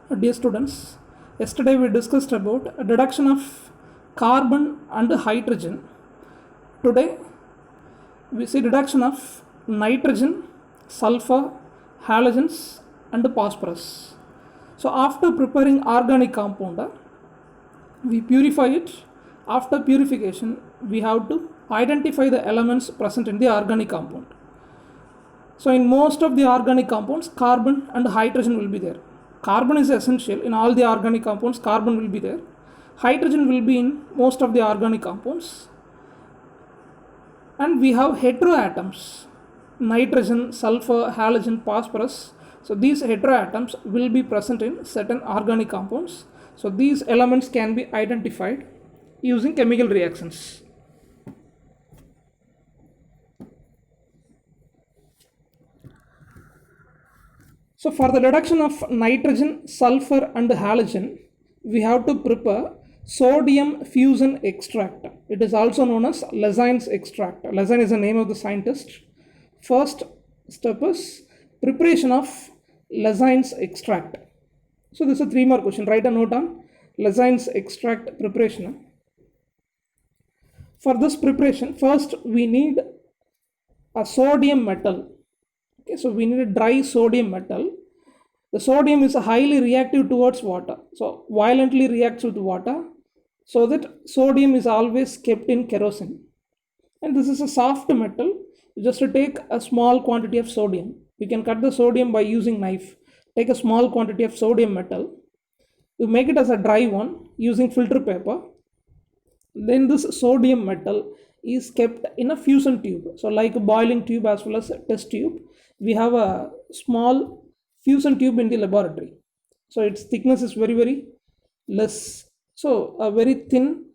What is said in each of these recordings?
Dear students, yesterday we discussed about reduction of carbon and hydrogen. Today we see reduction of nitrogen, sulfur, halogens and phosphorus. So after preparing organic compound, we purify it. After purification, we have to identify the elements present in the organic compound. So in most of the organic compounds, carbon and hydrogen will be there. Carbon is essential in all the organic compounds. Carbon will be there. Hydrogen will be in most of the organic compounds. And we have heteroatoms: nitrogen, sulfur, halogen, phosphorus. So these heteroatoms will be present in certain organic compounds. So these elements can be identified using chemical reactions. So for the reduction of nitrogen, sulfur and halogen, we have to prepare sodium fusion extract. It is also known as Lezine's extract. Lezine is the name of the scientist. First step is preparation of Lezine's extract. So this is a 3-mark question. Write a note on Lezine's extract preparation. For this preparation, first we need a sodium metal. Okay, so we need a dry sodium metal. The sodium is highly reactive towards water, so violently reacts with water, so that sodium is always kept in kerosene. And this is a soft metal. Just to take a small quantity of sodium, you can cut the sodium by using knife. Take a small quantity of sodium metal, you make it as a dry one using filter paper. Then this sodium metal is kept in a fusion tube, so like a boiling tube as well as a test tube. We have a small fusion tube in the laboratory, so its thickness is very less. So a very thin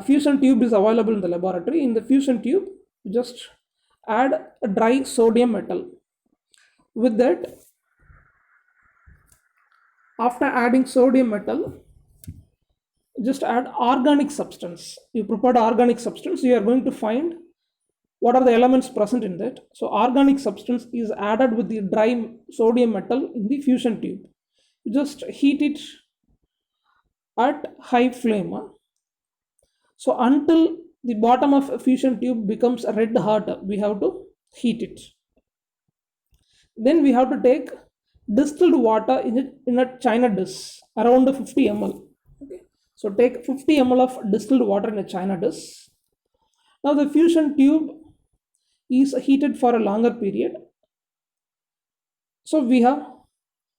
fusion tube is available in the laboratory. In the fusion tube, just add a dry sodium metal. With that, after adding sodium metal, just add organic substance. You prepared organic substance, you are going to find what are the elements present in that. So organic substance is added with the dry sodium metal in the fusion tube. You just heat it at high flame. So until the bottom of a fusion tube becomes red hot, we have to heat it. Then we have to take distilled water in a china dish around 50 ml. Okay. So take 50 ml of distilled water in a china dish. Now the fusion tube is heated for a longer period. So we have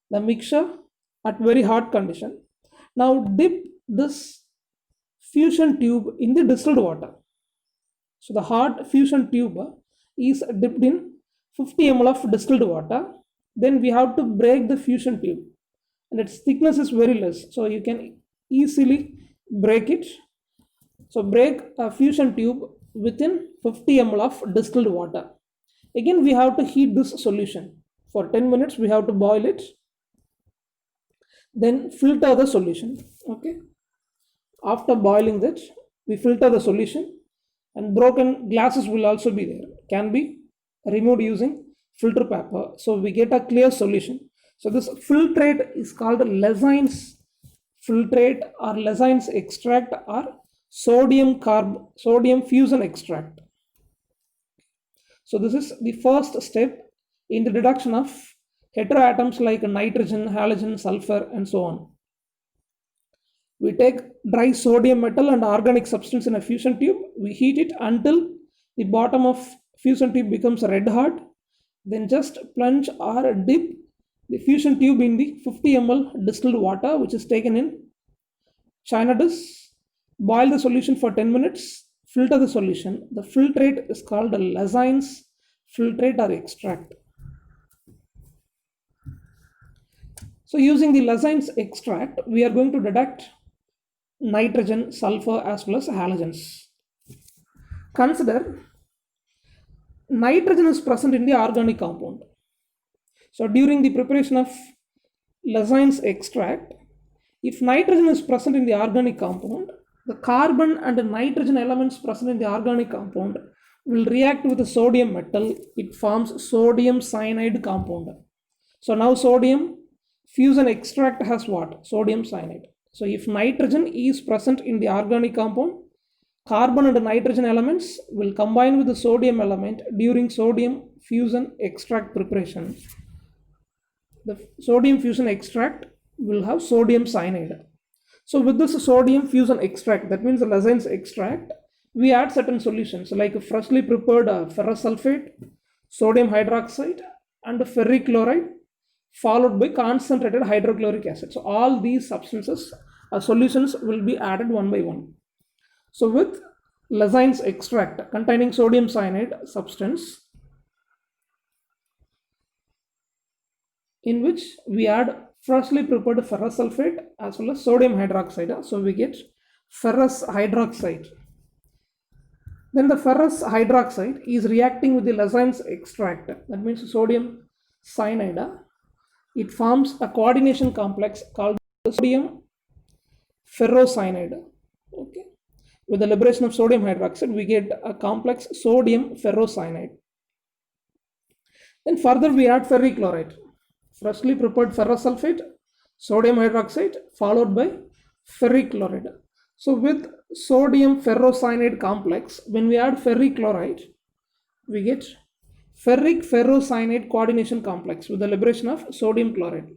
the mixture at very hot condition. Now dip this fusion tube in the distilled water. So the hot fusion tube is dipped in 50 ml of distilled water. Then we have to break the fusion tube, and its thickness is very less, so you can easily break it. So break a fusion tube within 50 ml of distilled water. Again we have to heat this solution for 10 minutes. We have to boil it, then filter the solution. Okay, after boiling that, we filter the solution, and broken glasses will also be there, can be removed using filter paper, so we get a clear solution. So this filtrate is called Lezine's filtrate or Lezine's extract or sodium fusion extract. So this is the first step in the reduction of heteroatoms like nitrogen, halogen, sulfur and so on. We take dry sodium metal and organic substance in a fusion tube. We heat it until the bottom of fusion tube becomes red hot. Then just plunge or dip the fusion tube in the 50 ml distilled water, which is taken in china dish. Boil the solution for 10 minutes. Filter the solution. The filtrate is called Lezine's filtrate or extract. So using the Lezine's extract, we are going to deduct nitrogen, sulfur as well as halogens. Consider nitrogen is present in the organic compound. So during the preparation of Lezine's extract, if nitrogen is present in the organic compound, the carbon and the nitrogen elements present in the organic compound will react with the sodium metal. It forms sodium cyanide compound. So now sodium fusion extract has what? Sodium cyanide. So if nitrogen is present in the organic compound, carbon and nitrogen elements will combine with the sodium element during sodium fusion extract preparation. The sodium fusion extract will have sodium cyanide. So with this sodium fusion extract, that means the Lezane's extract, we add certain solutions like freshly prepared ferrous sulfate, sodium hydroxide, and ferric chloride, followed by concentrated hydrochloric acid. So all these substances, solutions will be added one by one. So with Lezane's extract containing sodium cyanide substance, in which we add freshly prepared ferrous sulfate as well as sodium hydroxide. So we get ferrous hydroxide. Then the ferrous hydroxide is reacting with the Lezane's extract, that means sodium cyanide. It forms a coordination complex called sodium ferrocyanide. Okay. With the liberation of sodium hydroxide, we get a complex sodium ferrocyanide. Then further we add ferric chloride, freshly prepared ferrous sulfate, sodium hydroxide, followed by ferric chloride. So with sodium ferrocyanide complex, when we add ferric chloride, we get ferric ferrocyanide coordination complex with the liberation of sodium chloride.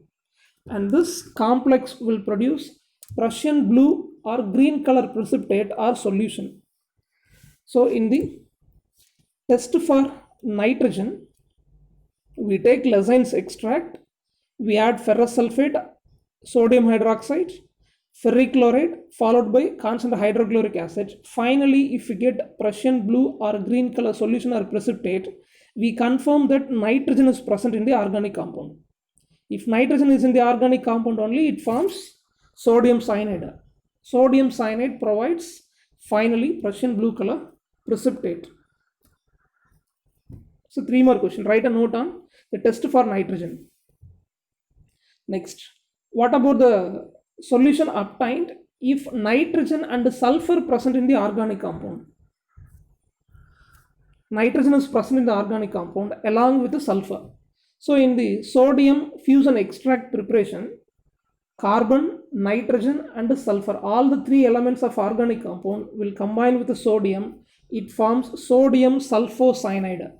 And this complex will produce Prussian blue or green color precipitate or solution. So in the test for nitrogen, we take Lezane's extract, we add ferrous sulfate, sodium hydroxide, ferric chloride, followed by concentrated hydrochloric acid. Finally, if we get Prussian blue or green color solution or precipitate, we confirm that nitrogen is present in the organic compound. If nitrogen is in the organic compound only, it forms sodium cyanide. Sodium cyanide provides finally Prussian blue color precipitate. So 3 more questions. Write a note on the test for nitrogen. Next, what about the solution obtained if nitrogen and sulfur present in the organic compound? Nitrogen is present in the organic compound along with the sulfur. So in the sodium fusion extract preparation, carbon, nitrogen and sulfur, all the 3 elements of organic compound will combine with the sodium. It forms sodium sulfocyanide.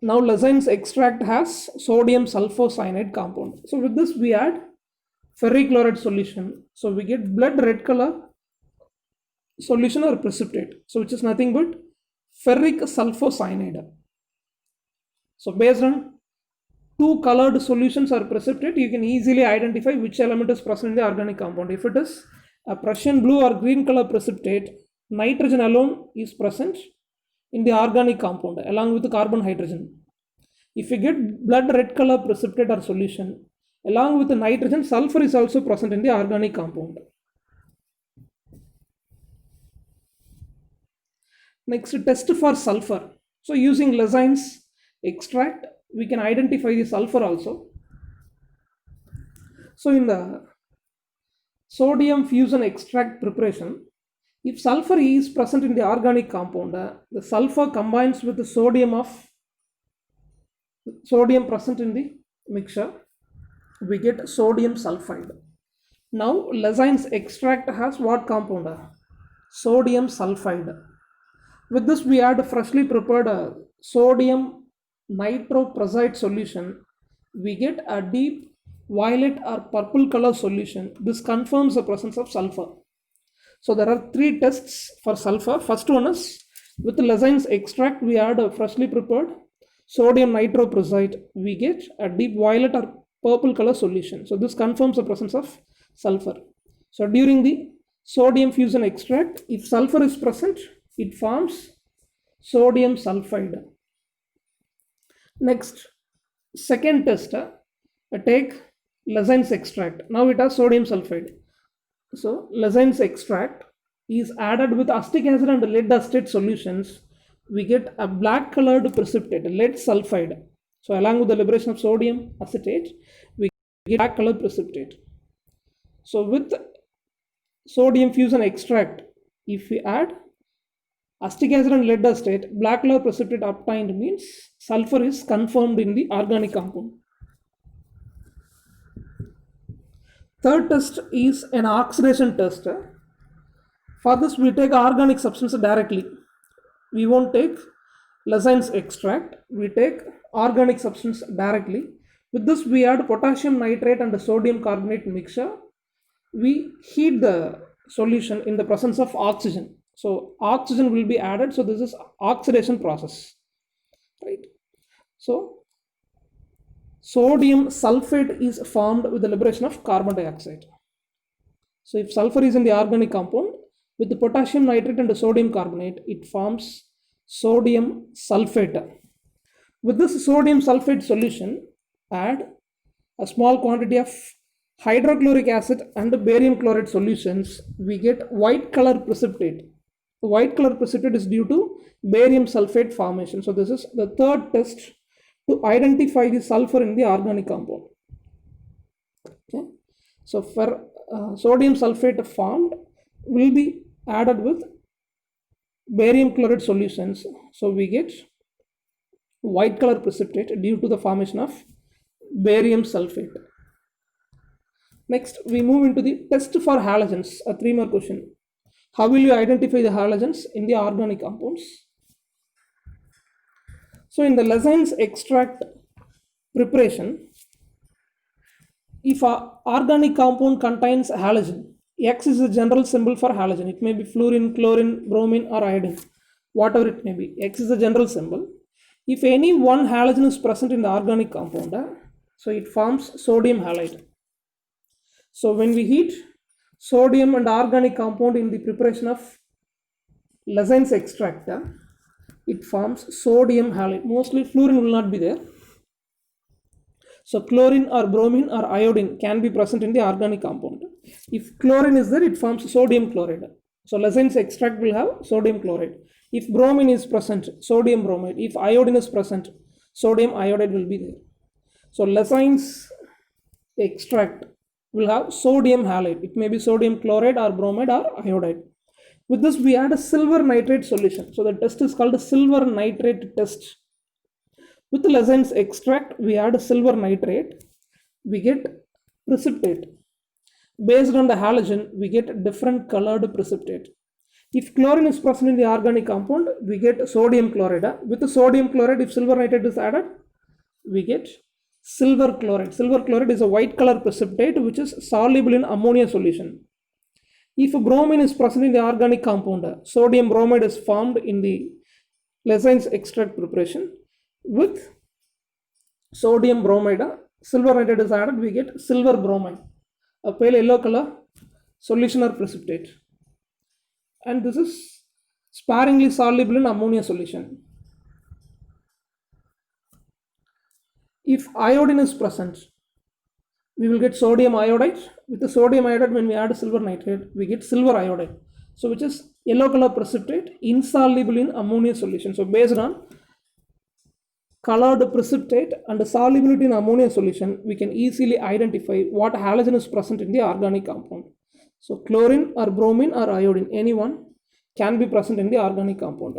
Now Lezane's extract has sodium sulfocyanide compound. So with this we add ferric chloride solution. So we get blood red color solution or precipitate. So which is nothing but ferric sulfocyanide. So based on 2 colored solutions or precipitate, you can easily identify which element is present in the organic compound. If it is a Prussian blue or green color precipitate, nitrogen alone is present in the organic compound along with the carbon hydrogen. If you get blood red color precipitate or solution, along with the nitrogen, sulfur is also present in the organic compound. Next, test for sulfur. So using Lezane's extract, we can identify the sulfur also. So in the sodium fusion extract preparation, if sulfur is present in the organic compound, the sulfur combines with the sodium present in the mixture, we get sodium sulfide. Now Lezane's extract has what compound? Sodium sulfide. With this we add freshly prepared sodium nitroprusside solution. We get a deep violet or purple color solution. This confirms the presence of sulfur. So there are 3 tests for sulfur. First one is with Lezane's extract we add a freshly prepared sodium nitroprusside. We get a deep violet or purple color solution. So this confirms the presence of sulfur. So during the sodium fusion extract, if sulfur is present, it forms sodium sulfide. Next, second test, take Lezane's extract. Now it has sodium sulfide. So Lezane's extract is added with acetic acid and lead acetate solutions. We get a black colored precipitate, lead sulfide. So along with the liberation of sodium acetate, we get black colored precipitate. So with sodium fusion extract, if we add acetic acid and lead acetate, black color precipitate obtained means sulfur is confirmed in the organic compound. Third test is an oxidation test. For this, we take organic substance directly. We won't take Lessines extract. We take organic substance directly. With this, we add potassium nitrate and sodium carbonate mixture. We heat the solution in the presence of oxygen. So oxygen will be added. So this is oxidation process, right? So sodium sulfate is formed with the liberation of carbon dioxide. So if sulfur is in the organic compound, with the potassium nitrate and the sodium carbonate, it forms sodium sulfate. With this sodium sulfate solution, add a small quantity of hydrochloric acid and barium chloride solutions. We get white color precipitate. The white color precipitate is due to barium sulfate formation. So this is the third test to identify the sulfur in the organic compound. Okay. So for sodium sulfate formed will be added with barium chloride solutions. So we get white color precipitate due to the formation of barium sulfate. Next, we move into the test for halogens, a 3-mark question. How will you identify the halogens in the organic compounds? So in the Lessines extract preparation, if an organic compound contains halogen, X is a general symbol for halogen. It may be fluorine, chlorine, bromine, or iodine, whatever it may be. X is a general symbol. If any one halogen is present in the organic compound, so it forms sodium halide. So when we heat sodium and organic compound in the preparation of Lessines extract, it forms sodium halide. Mostly fluorine will not be there. So chlorine or bromine or iodine can be present in the organic compound. If chlorine is there, it forms sodium chloride. So Lessines extract will have sodium chloride. If bromine is present, sodium bromide. If iodine is present, sodium iodide will be there. So Lessines extract will have sodium halide. It may be sodium chloride or bromide or iodide. With this, we add a silver nitrate solution. So the test is called a silver nitrate test. With the Lessines extract, we add silver nitrate, we get precipitate. Based on the halogen, we get different colored precipitate. If chlorine is present in the organic compound, we get sodium chloride. With the sodium chloride, if silver nitrate is added, we get silver chloride. Silver chloride is a white color precipitate which is soluble in ammonia solution. If bromine is present in the organic compound, sodium bromide is formed in the Lessines extract preparation. With sodium bromide, silver nitrate is added, we get silver bromide, a pale yellow color solution or precipitate. And this is sparingly soluble in ammonia solution. If iodine is present, we will get sodium iodide. With the sodium iodide, when we add silver nitrate, we get silver iodide. So which is yellow color precipitate, insoluble in ammonia solution. So based on colored precipitate and solubility in ammonia solution, we can easily identify what halogen is present in the organic compound. So chlorine or bromine or iodine, any one can be present in the organic compound.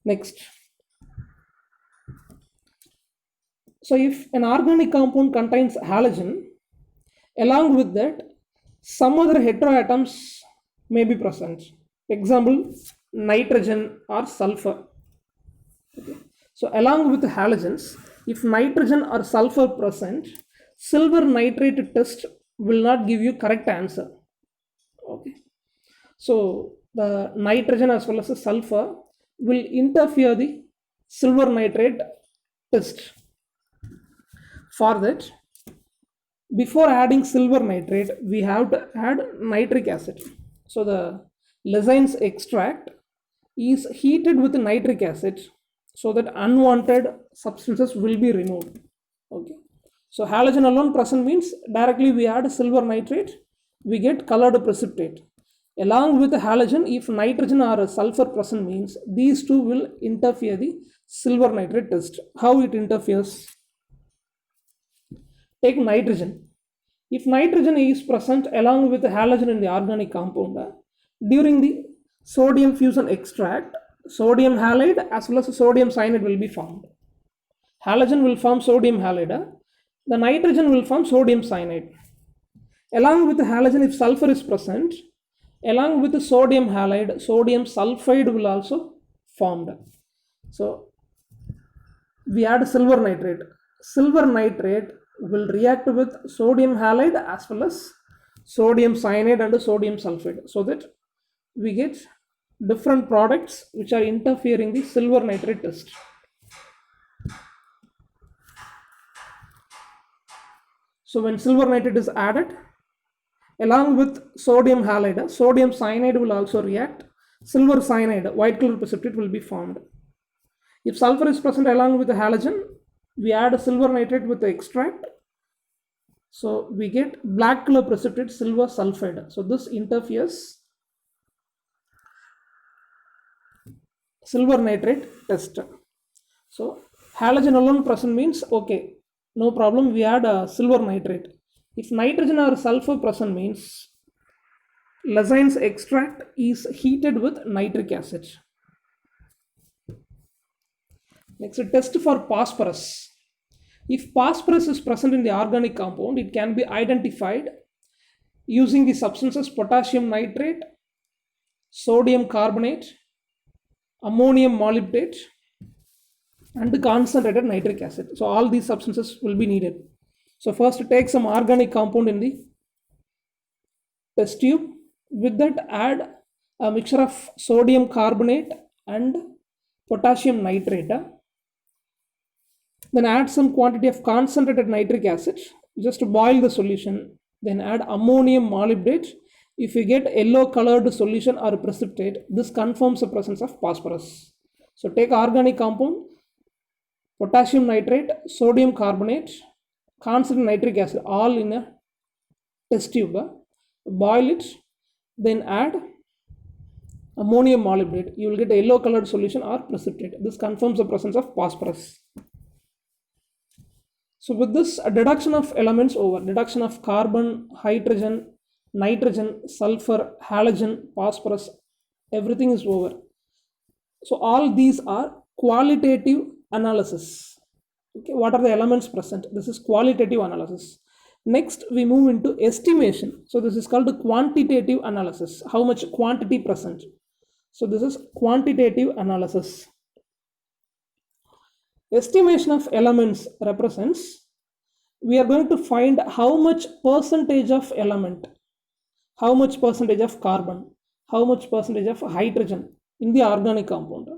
Next. So if an organic compound contains halogen, along with that, some other heteroatoms may be present. Example, nitrogen or sulfur. Okay. So along with the halogens, if nitrogen or sulfur present, silver nitrate test will not give you correct answer. Okay. So the nitrogen as well as the sulfur will interfere the silver nitrate test. For that, before adding silver nitrate, we have to add nitric acid. So the Lessines extract is heated with nitric acid so that unwanted substances will be removed. Okay. So halogen alone present means directly we add silver nitrate, we get colored precipitate. Along with the halogen, if nitrogen or sulfur present means these two will interfere the silver nitrate test. How it interferes? Take nitrogen. If nitrogen is present along with the halogen in the organic compound, during the sodium fusion extract, sodium halide as well as sodium cyanide will be formed. Halogen will form sodium halide. the nitrogen will form sodium cyanide. Along with the halogen, if sulfur is present, along with the sodium halide, sodium sulfide will also formed. So we add silver nitrate. Silver nitrate will react with sodium halide as well as sodium cyanide and sodium sulfide, so that we get different products which are interfering the silver nitrate test. So when silver nitrate is added along with sodium halide, sodium cyanide will also react. Silver cyanide, white color precipitate, will be formed. If sulfur is present along with the halogen, we add silver nitrate with the extract. So we get black color precipitate, silver sulfide. So this interferes silver nitrate test. So halogen alone present means okay, no problem, we add silver nitrate. If nitrogen or sulfur present means Lezine's extract is heated with nitric acid. Next, a test for phosphorus. If phosphorus is present in the organic compound, it can be identified using the substances potassium nitrate, sodium carbonate, ammonium molybdate, and concentrated nitric acid. So all these substances will be needed. So first take some organic compound in the test tube. With that, add a mixture of sodium carbonate and potassium nitrate. Then add some quantity of concentrated nitric acid. Just boil the solution. Then add ammonium molybdate. If you get yellow colored solution or precipitate, this confirms the presence of phosphorus. So take organic compound, potassium nitrate, sodium carbonate, concentrated nitric acid, all in a test tube. Boil it. Then add ammonium molybdate. You will get a yellow colored solution or precipitate. This confirms the presence of phosphorus. So with this, a deduction of elements over. Deduction of carbon, hydrogen, nitrogen, sulfur, halogen, phosphorus, everything is over. So all these are qualitative analysis. Okay, what are the elements present? This is qualitative analysis. Next, we move into estimation. So this is called quantitative analysis. How much quantity present? So this is quantitative analysis. Estimation of elements represents, we are going to find how much percentage of element, how much percentage of carbon, how much percentage of hydrogen in the organic compound.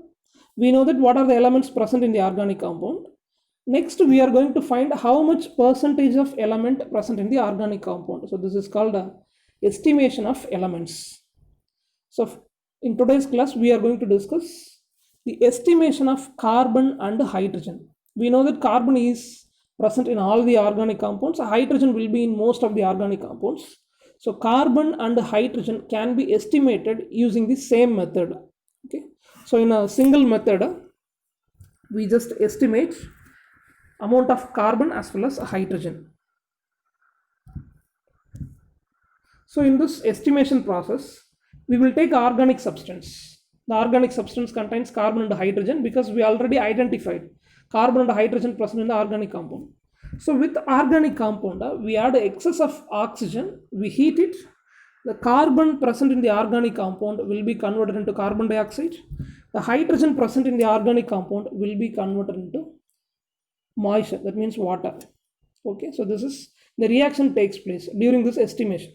We know that what are the elements present in the organic compound. Next, we are going to find how much percentage of element present in the organic compound. So this is called estimation of elements. So in today's class, we are going to discuss the estimation of carbon and hydrogen. We know that carbon is present in all the organic compounds. Hydrogen will be in most of the organic compounds. So carbon and hydrogen can be estimated using the same method. Okay. So in a single method, we just estimate amount of carbon as well as hydrogen. So in this estimation process, we will take organic substance. The organic substance contains carbon and hydrogen because we already identified carbon and hydrogen present in the organic compound. So with organic compound, we add excess of oxygen, we heat it. The carbon present in the organic compound will be converted into carbon dioxide. The hydrogen present in the organic compound will be converted into moisture, that means water. Okay, so this is the reaction takes place during this estimation.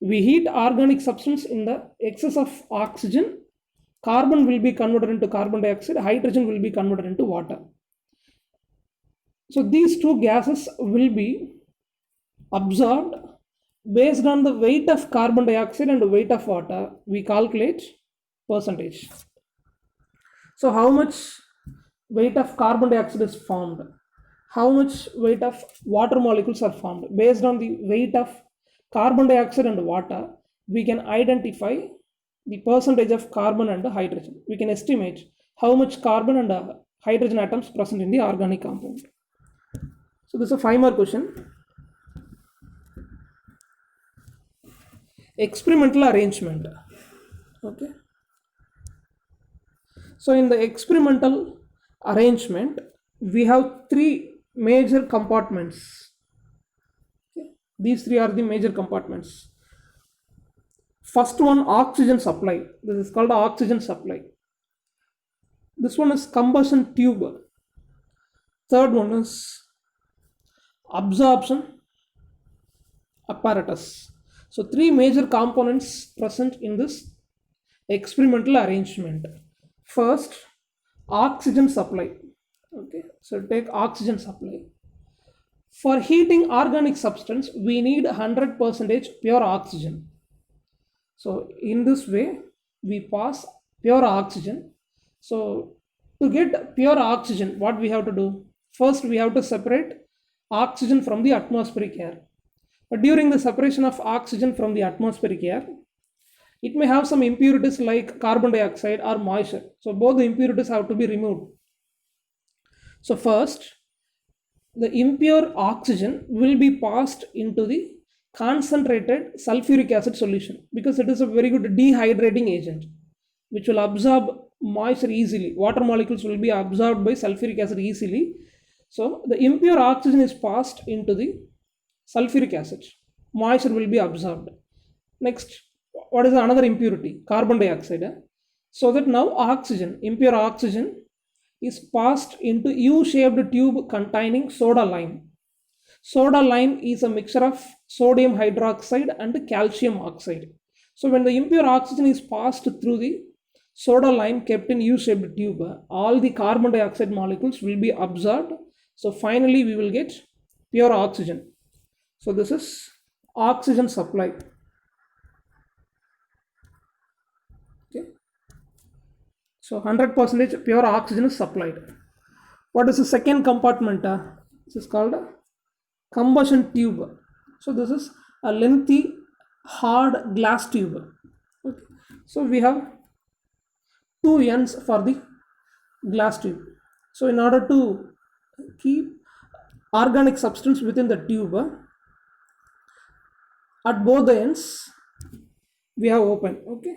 We heat organic substance in the excess of oxygen, carbon will be converted into carbon dioxide, hydrogen will be converted into water. So these two gases will be absorbed. Based on the weight of carbon dioxide and the weight of water, we calculate percentage. So how much weight of carbon dioxide is formed? How much weight of water molecules are formed? Based on the weight of carbon dioxide and water, we can identify the percentage of carbon and hydrogen. We can estimate how much carbon and hydrogen atoms present in the organic compound. So this is a 5 more question. Experimental arrangement. Okay. So in the experimental arrangement, we have 3 major compartments. These three are the major compartments. First one, oxygen supply. This is called oxygen supply. This one is combustion tube. Third one is absorption apparatus. So three major components present in this experimental arrangement. First, oxygen supply. Okay, so take oxygen supply. For heating organic substance, we need 100% pure oxygen. So in this way, we pass pure oxygen. So to get pure oxygen, what we have to do? First, we have to separate oxygen from the atmospheric air. But during the separation of oxygen from the atmospheric air, it may have some impurities like carbon dioxide or moisture. So both the impurities have to be removed. So first, the impure oxygen will be passed into the concentrated sulfuric acid solution because it is a very good dehydrating agent which will absorb moisture easily. Water molecules will be absorbed by sulfuric acid easily. So the impure oxygen is passed into the sulfuric acid. Moisture will be absorbed. Next, what is another impurity? Carbon dioxide. So that now oxygen, impure oxygen, is passed into U-shaped tube containing soda lime. Soda lime is a mixture of sodium hydroxide and calcium oxide. So when the impure oxygen is passed through the soda lime kept in U-shaped tube, all the carbon dioxide molecules will be absorbed. So finally we will get pure oxygen. So this is oxygen supply. Okay. So 100% pure oxygen is supplied. What is the second compartment? This is called a combustion tube. So this is a lengthy hard glass tube. Okay. So we have two ends for the glass tube. So in order to keep organic substance within the tube, at both the ends we have open. Okay.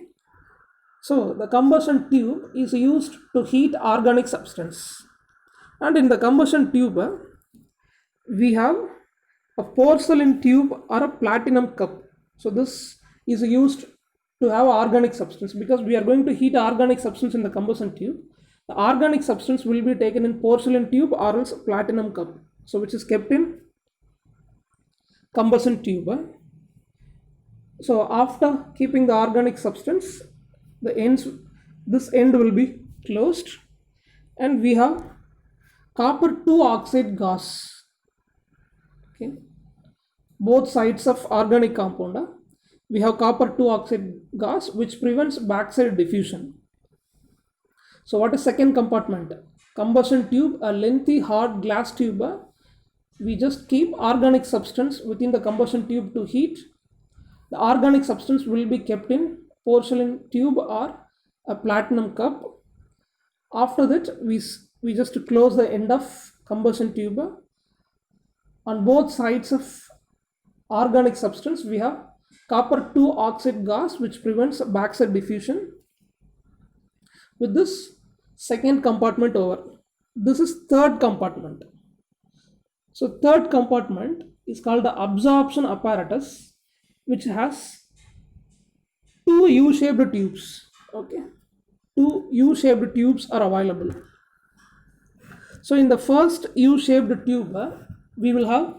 So the combustion tube is used to heat organic substance, and in the combustion tube we have a porcelain tube or a platinum cup. So this is used to have organic substance because we are going to heat organic substance in the combustion tube. The organic substance will be taken in porcelain tube or else platinum cup, so which is kept in combustion tube. So after keeping the organic substance, the ends, this end will be closed, and we have copper 2 oxide gas. Okay, both sides of organic compound, we have copper 2 oxide gas which prevents backside diffusion. So what is second compartment? Combustion tube, a lengthy hard glass tube. We just keep organic substance within the combustion tube to heat. The organic substance will be kept in porcelain tube or a platinum cup. After that, we just close the end of combustion tube. On both sides of organic substance, we have copper 2 oxide gas which prevents backside diffusion. With this, second compartment over. This is third compartment. So third compartment is called the absorption apparatus, which has two U-shaped tubes. Okay, two U-shaped tubes are available. So in the first U-shaped tube, we will have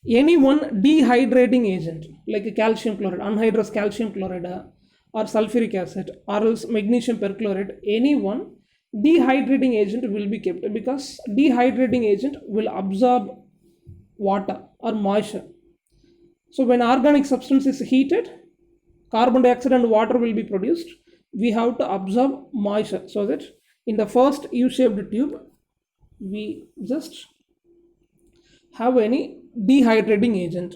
any one dehydrating agent like a calcium chloride, anhydrous calcium chloride, or sulfuric acid, or else magnesium perchlorate. Any one dehydrating agent will be kept because dehydrating agent will absorb water or moisture. So when organic substance is heated, carbon dioxide and water will be produced. We have to absorb moisture, so that in the first U-shaped tube we just have any dehydrating agent.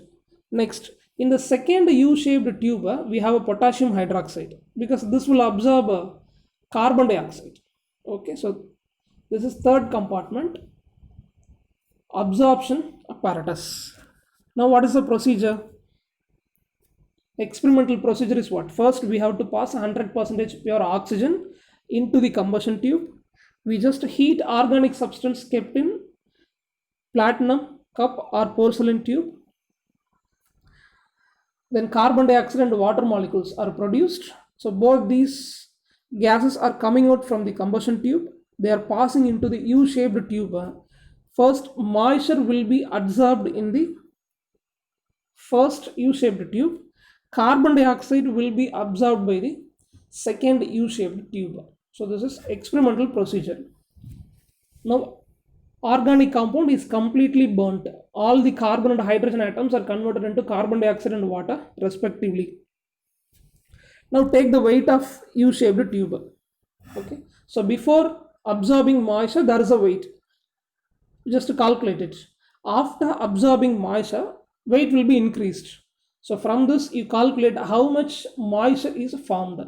Next, in the second U-shaped tube we have a potassium hydroxide because this will absorb carbon dioxide. Okay, so this is third compartment, absorption apparatus. Now what is the procedure? Experimental procedure is what? First we have to pass 100% pure oxygen into the combustion tube. We just heat organic substance kept in platinum cup or porcelain tube. Then carbon dioxide and water molecules are produced. So both these gases are coming out from the combustion tube. They are passing into the U-shaped tube. First, moisture will be absorbed in the first U-shaped tube. Carbon dioxide will be absorbed by the second U-shaped tube. So this is experimental procedure. Now, organic compound is completely burnt. All the carbon and hydrogen atoms are converted into carbon dioxide and water respectively. Now take the weight of U-shaped tube. Okay. So before absorbing moisture, there is a weight. Just to calculate it. After absorbing moisture, weight will be increased. So from this, you calculate how much moisture is formed.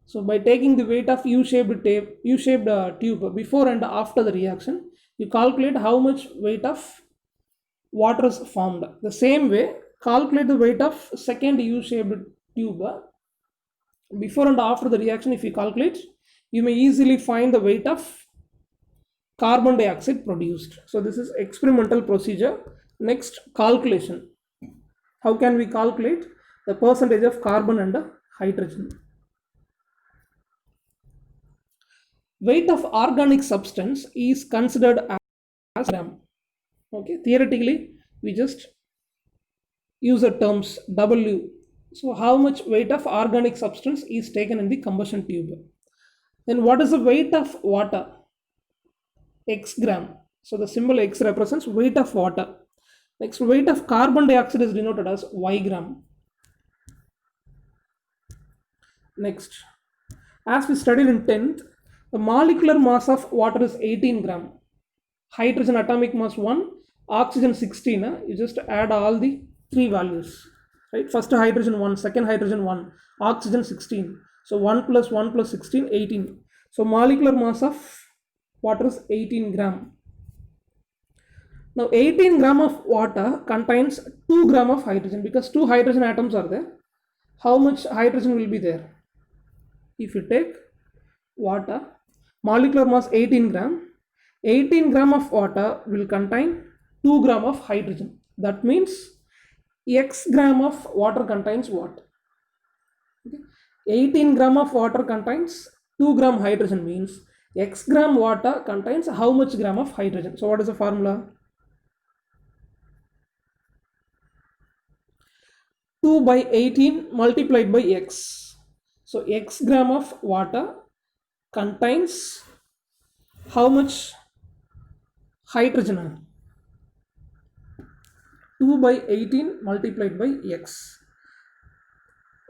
So by taking the weight of U-shaped tube before and after the reaction, you calculate how much weight of water is formed. The same way, calculate the weight of second U-shaped tube before and after the reaction. If you calculate, you may easily find the weight of carbon dioxide produced. So this is experimental procedure. Next, calculation. How can we calculate the percentage of carbon and hydrogen? Weight of organic substance is considered as gram. Okay, theoretically we just use the terms W. So how much weight of organic substance is taken in the combustion tube? Then what is the weight of water? X gram. So the symbol X represents weight of water. Next, weight of carbon dioxide is denoted as Y gram. Next, as we studied in 10th, the molecular mass of water is 18 gram. Hydrogen atomic mass 1, oxygen 16. You just add all the three values. Right? First hydrogen 1, second hydrogen 1, oxygen 16. So 1 plus 1 plus 16, 18. So molecular mass of water is 18 gram. Now 18 gram of water contains 2 gram of hydrogen because 2 hydrogen atoms are there. How much hydrogen will be there? If you take water, molecular mass 18 gram, 18 gram of water will contain 2 gram of hydrogen. That means X gram of water contains what? Okay. 18 gram of water contains 2 gram hydrogen means X gram water contains how much gram of hydrogen? So what is the formula? 2 by 18 multiplied by X. So X gram of water contains how much hydrogen? 2 by 18 multiplied by X.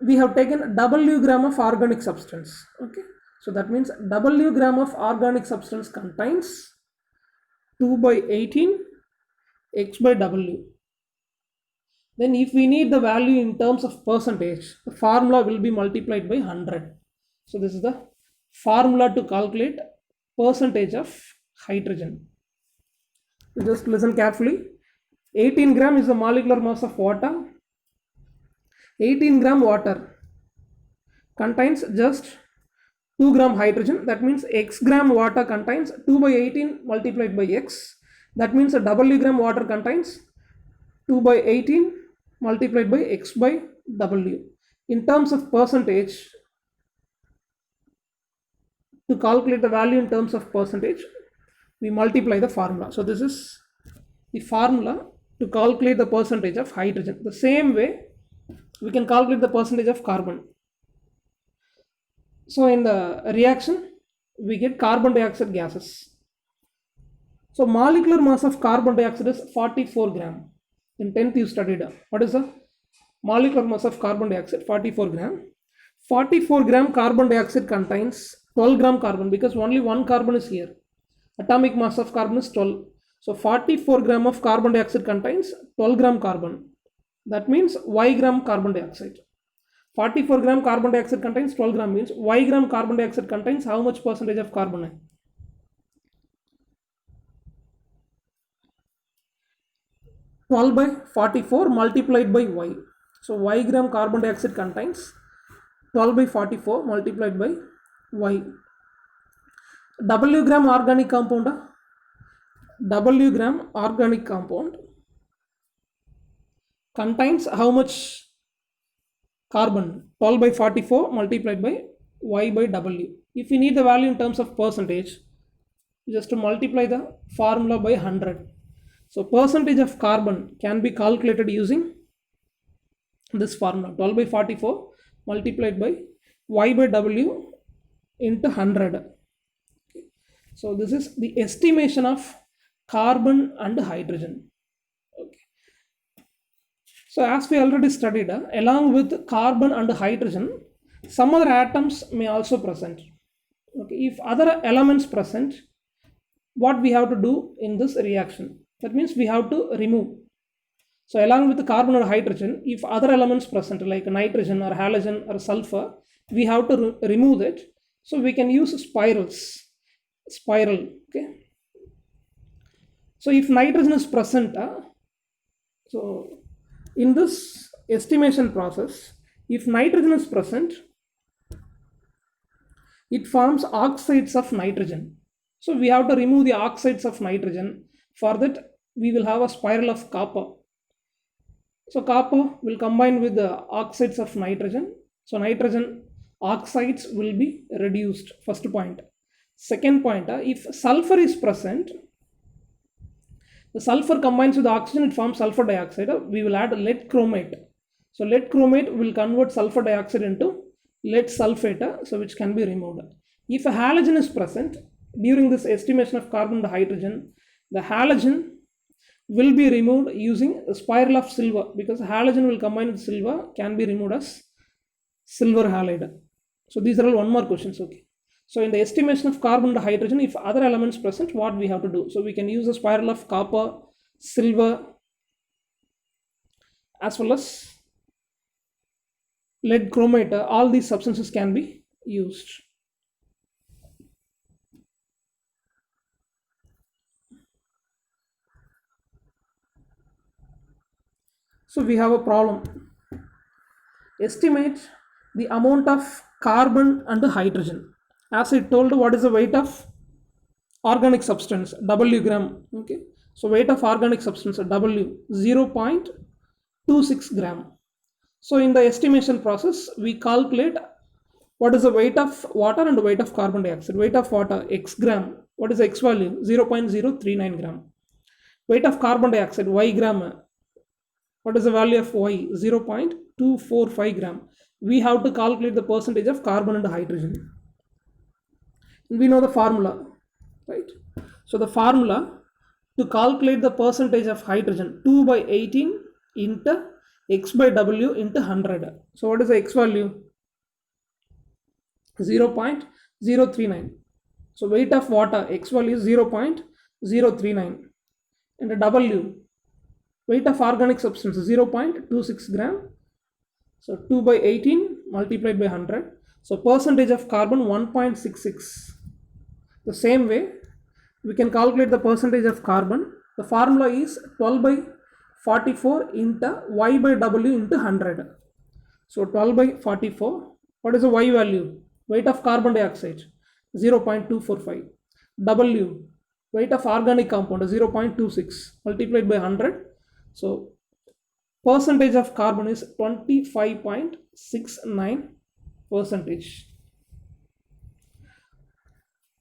We have taken W gram of organic substance. Okay. So that means W gram of organic substance contains 2 by 18 X by W. Then if we need the value in terms of percentage, the formula will be multiplied by 100. So this is the formula to calculate percentage of hydrogen. You just listen carefully. 18 gram is the molecular mass of water. 18 gram water contains just 2 gram hydrogen. That means X gram water contains 2 by 18 multiplied by X. That means a W gram water contains 2 by 18 multiplied by X by W. In terms of percentage, to calculate the value in terms of percentage, we multiply the formula. So this is the formula to calculate the percentage of hydrogen. The same way we can calculate the percentage of carbon. So in the reaction, we get carbon dioxide gases. So molecular mass of carbon dioxide is 44 gram. In 10th you studied what is the molecular mass of carbon dioxide? 44 gram. 44 gram carbon dioxide contains 12 gram carbon because only one carbon is here. Atomic mass of carbon is 12. So 44 gram of carbon dioxide contains 12 gram carbon. That means Y gram carbon dioxide. 44 gram carbon dioxide contains 12 gram means Y gram carbon dioxide contains how much percentage of carbon? 12 by 44 multiplied by Y. So Y gram carbon dioxide contains 12 by 44 multiplied by Y. W gram organic compound. W gram organic compound contains how much carbon 12 by 44 multiplied by Y by W. If you need the value in terms of percentage, just to multiply the formula by 100. So percentage of carbon can be calculated using this formula 12 by 44 multiplied by Y by W into 100. Okay. So this is the estimation of carbon and hydrogen. Okay. So as we already studied, along with carbon and hydrogen, some other atoms may also present. Okay. If other elements present, what we have to do in this reaction? That means we have to remove. So along with the carbon or hydrogen, if other elements present like nitrogen or halogen or sulfur, we have to remove it. So we can use spiral. Okay. So if nitrogen is present, so in this estimation process, if nitrogen is present, it forms oxides of nitrogen. So we have to remove the oxides of nitrogen. For that, we will have a spiral of copper. So copper will combine with the oxides of nitrogen. So nitrogen oxides will be reduced. First point. Second point, if sulfur is present, the sulfur combines with the oxygen, it forms sulfur dioxide. We will add lead chromate. So lead chromate will convert sulfur dioxide into lead sulfate, so which can be removed. If a halogen is present, during this estimation of carbon and hydrogen, the halogen will be removed using a spiral of silver, because halogen will combine with silver, can be removed as silver halide. So these are all one more questions. Okay. So in the estimation of carbon and hydrogen, if other elements present, what we have to do? So we can use a spiral of copper, silver, as well as lead chromate. All these substances can be used. So we have a problem. Estimate the amount of carbon and hydrogen. As I told, what is the weight of organic substance? W gram. Okay. So weight of organic substance W 0.26 gram. So in the estimation process, we calculate what is the weight of water and the weight of carbon dioxide. Weight of water X gram. What is the X value? 0.039 gram. Weight of carbon dioxide Y gram. What is the value of Y? 0.245 gram. We have to calculate the percentage of carbon and hydrogen. We know the formula, right? So the formula to calculate the percentage of hydrogen, 2 by 18 into X by W into 100. So what is the X value? 0.039. So weight of water, X value is 0.039. And the W, weight of organic substance, 0.26 gram. So 2 by 18 multiplied by 100. So percentage of carbon 1.66. The same way, we can calculate the percentage of carbon. The formula is 12 by 44 into Y by W into 100. So 12 by 44. What is the Y value? Weight of carbon dioxide 0.245. W, weight of organic compound 0.26 multiplied by 100. So percentage of carbon is 25.69%.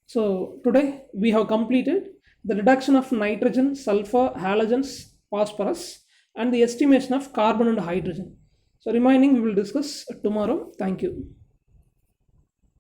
So today we have completed the reduction of nitrogen, sulfur, halogens, phosphorus, and the estimation of carbon and hydrogen. So remaining we will discuss tomorrow. Thank you.